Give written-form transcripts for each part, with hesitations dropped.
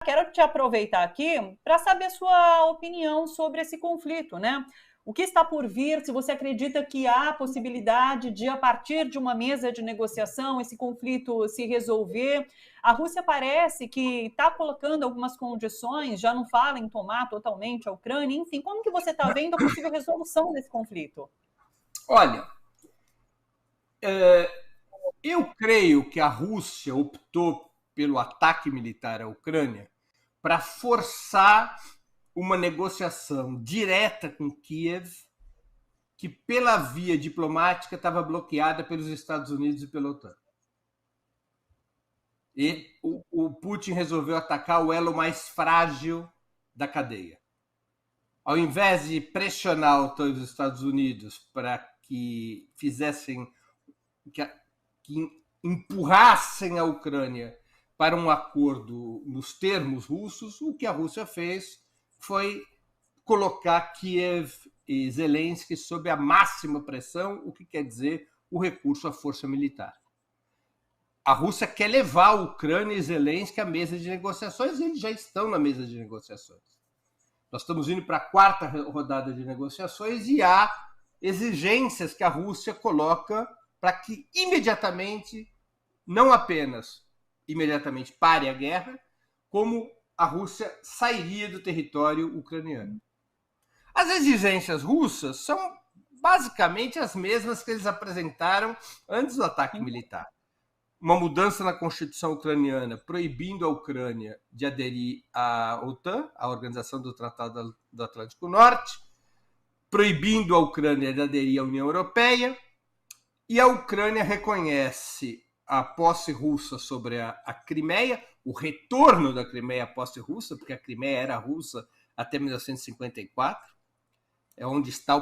quero te aproveitar aqui para saber a sua opinião sobre esse conflito, né? O que está por vir? Se você acredita que há possibilidade de, a partir de uma mesa de negociação, esse conflito se resolver? A Rússia parece que está colocando algumas condições, já não fala em tomar totalmente a Ucrânia. Enfim, como que você está vendo a possível resolução desse conflito? Olha, eu creio que a Rússia optou pelo ataque militar à Ucrânia para forçar uma negociação direta com Kiev, que pela via diplomática estava bloqueada pelos Estados Unidos e pela OTAN. E o Putin resolveu atacar o elo mais frágil da cadeia. Ao invés de pressionar a OTAN e os Estados Unidos para que fizessem, que empurrassem a Ucrânia para um acordo nos termos russos, o que a Rússia fez foi colocar Kiev e Zelensky sob a máxima pressão, o que quer dizer o recurso à força militar. A Rússia quer levar a Ucrânia e Zelensky à mesa de negociações, e eles já estão na mesa de negociações. Nós estamos indo para a quarta rodada de negociações e há exigências que a Rússia coloca para que imediatamente, não apenas imediatamente pare a guerra, como a Rússia sairia do território ucraniano. As exigências russas são basicamente as mesmas que eles apresentaram antes do ataque militar. Uma mudança na Constituição ucraniana proibindo a Ucrânia de aderir à OTAN, a Organização do Tratado do Atlântico Norte, proibindo a Ucrânia de aderir à União Europeia, e a Ucrânia reconhece a posse russa sobre a Crimeia, o retorno da Crimeia à posse russa, porque a Crimeia era russa até 1954, é onde está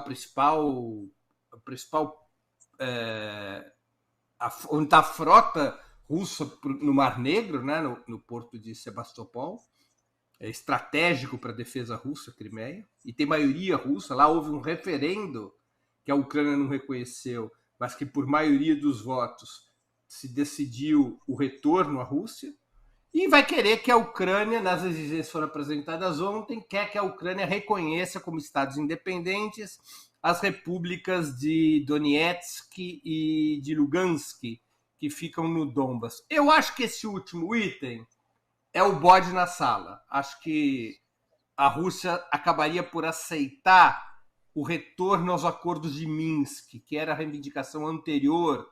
onde está a frota russa no Mar Negro, né, no porto de Sebastopol. É estratégico para a defesa russa, a Crimeia, e tem maioria russa. Lá houve um referendo que a Ucrânia não reconheceu, mas que por maioria dos votos se decidiu o retorno à Rússia, e vai querer que a Ucrânia, nas exigências que foram apresentadas ontem, quer que a Ucrânia reconheça como estados independentes as repúblicas de Donetsk e de Lugansk, que ficam no Donbas. Eu acho que esse último item é o bode na sala. Acho que a Rússia acabaria por aceitar o retorno aos acordos de Minsk, que era a reivindicação anterior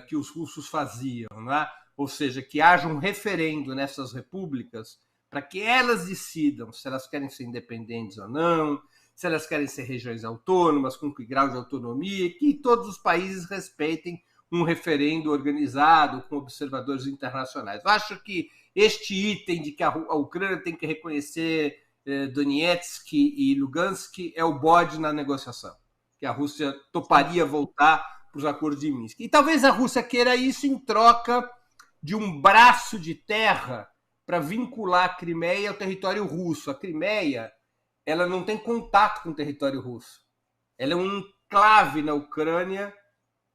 que os russos faziam, né? Ou seja, que haja um referendo nessas repúblicas para que elas decidam se elas querem ser independentes ou não, se elas querem ser regiões autônomas, com que grau de autonomia, que todos os países respeitem um referendo organizado com observadores internacionais. Eu acho que este item de que a Ucrânia tem que reconhecer Donetsk e Lugansk é o bode na negociação, que a Rússia toparia voltar para os acordos de Minsk. E talvez a Rússia queira isso em troca de um braço de terra para vincular a Crimeia ao território russo. A Crimeia, ela não tem contato com o território russo. Ela é um enclave na Ucrânia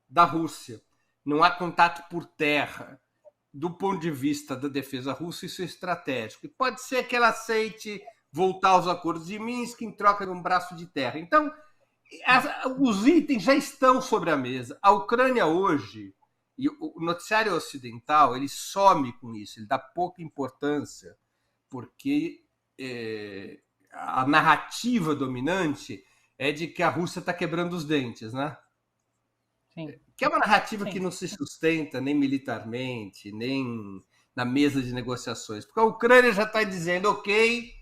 da Rússia. Não há contato por terra. Do ponto de vista da defesa russa, isso é estratégico. E pode ser que ela aceite voltar aos acordos de Minsk em troca de um braço de terra. Então, os itens já estão sobre a mesa. A Ucrânia hoje, e o noticiário ocidental, ele some com isso, ele dá pouca importância, porque a narrativa dominante é de que a Rússia está quebrando os dentes, né? Sim. Que é uma narrativa que não se sustenta nem militarmente, nem na mesa de negociações. Porque a Ucrânia já está dizendo, ok,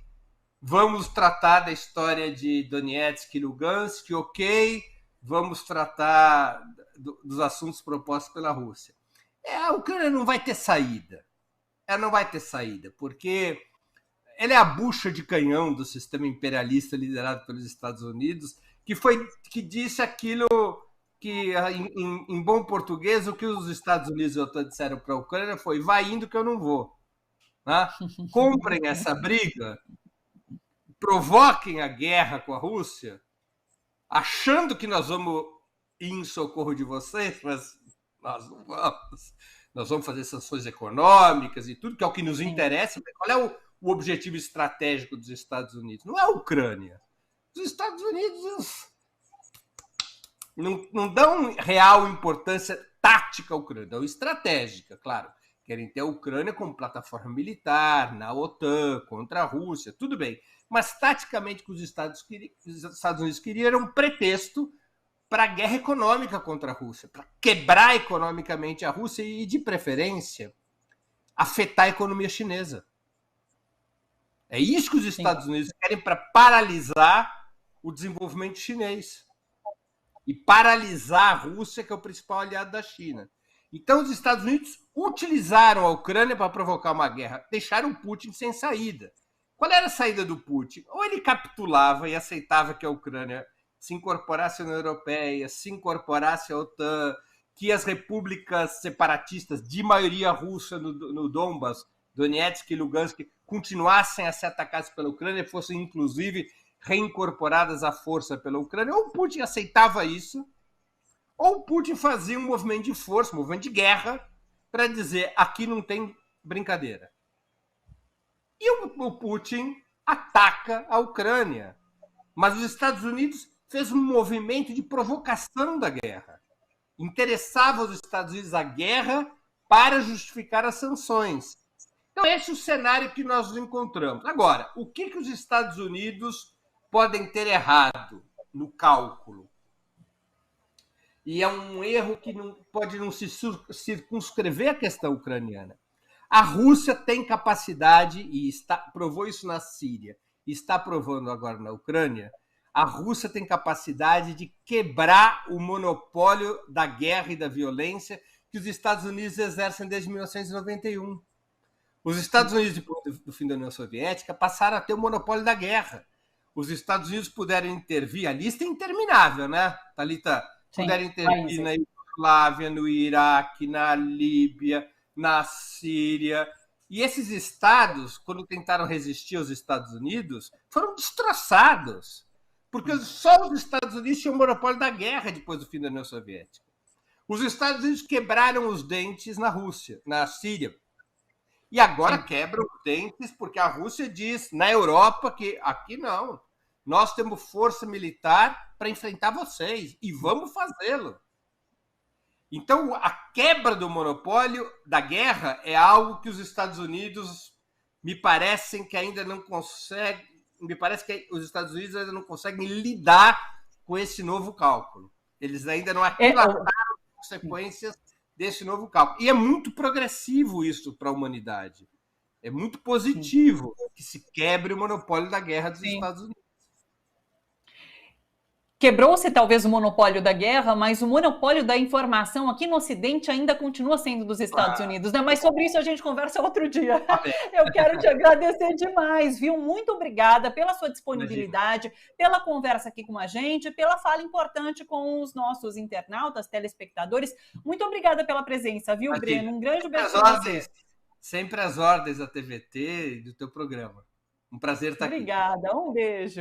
vamos tratar da história de Donetsk e Lugansk, ok, vamos tratar dos assuntos propostos pela Rússia. A Ucrânia não vai ter saída. Ela não vai ter saída, porque ela é a bucha de canhão do sistema imperialista liderado pelos Estados Unidos, que disse aquilo que, em bom português, o que os Estados Unidos e a OTAN disseram para a Ucrânia foi: vai indo que eu não vou. Né? Comprem essa briga, provoquem a guerra com a Rússia, achando que nós vamos ir em socorro de vocês, mas nós não vamos. Nós vamos fazer sanções econômicas e tudo, que é o que nos interessa. Qual é o objetivo estratégico dos Estados Unidos? Não é a Ucrânia. Os Estados Unidos não dão real importância tática à Ucrânia, ou estratégica, claro. Querem ter a Ucrânia como plataforma militar, na OTAN, contra a Rússia, tudo bem. Mas, taticamente, o que os Estados Unidos queriam era um pretexto para a guerra econômica contra a Rússia, para quebrar economicamente a Rússia e, de preferência, afetar a economia chinesa. É isso que os Estados Unidos querem para paralisar o desenvolvimento chinês e paralisar a Rússia, que é o principal aliado da China. Então, os Estados Unidos utilizaram a Ucrânia para provocar uma guerra, deixaram o Putin sem saída. Qual era a saída do Putin? Ou ele capitulava e aceitava que a Ucrânia se incorporasse à União Europeia, se incorporasse à OTAN, que as repúblicas separatistas de maioria russa no Donbas, Donetsk e Lugansk, continuassem a ser atacadas pela Ucrânia, fossem inclusive reincorporadas à força pela Ucrânia. Ou o Putin aceitava isso, ou o Putin fazia um movimento de força, um movimento de guerra, para dizer, aqui não tem brincadeira. E o Putin ataca a Ucrânia. Mas os Estados Unidos fez um movimento de provocação da guerra. Interessava aos Estados Unidos a guerra para justificar as sanções. Então, esse é o cenário que nós encontramos. Agora, o que os Estados Unidos podem ter errado no cálculo? E é um erro que pode não se circunscrever à questão ucraniana. A Rússia tem capacidade, e provou isso na Síria, e está provando agora na Ucrânia, a Rússia tem capacidade de quebrar o monopólio da guerra e da violência que os Estados Unidos exercem desde 1991. Os Estados Unidos, depois do fim da União Soviética, passaram a ter o monopólio da guerra. Os Estados Unidos puderam intervir, a lista é interminável, né, Thalita? Puderam intervir na Iugoslávia, no Iraque, na Líbia, na Síria. E esses estados, quando tentaram resistir aos Estados Unidos, foram destroçados. Porque só os Estados Unidos tinham o monopólio da guerra depois do fim da União Soviética. Os Estados Unidos quebraram os dentes na Rússia, na Síria. E agora quebram os dentes porque a Rússia diz na Europa que aqui não. Nós temos força militar para enfrentar vocês e vamos fazê-lo. Então, a quebra do monopólio da guerra é algo que os Estados Unidos me parecem que ainda não conseguem. Me parece que os Estados Unidos ainda não conseguem lidar com esse novo cálculo. Eles ainda não aquilataram as consequências desse novo cálculo. E é muito progressivo isso para a humanidade. É muito positivo que se quebre o monopólio da guerra dos Estados Unidos. Quebrou-se talvez o monopólio da guerra, mas o monopólio da informação aqui no Ocidente ainda continua sendo dos Estados Unidos, né? Mas sobre isso a gente conversa outro dia. Eu quero te agradecer demais, viu? Muito obrigada pela sua disponibilidade, pela conversa aqui com a gente, pela fala importante com os nossos internautas, telespectadores. Muito obrigada pela presença, viu, Breno? Um grande beijo para você. Sempre às ordens da TVT e do teu programa. Um prazer estar aqui. Obrigada, um beijo.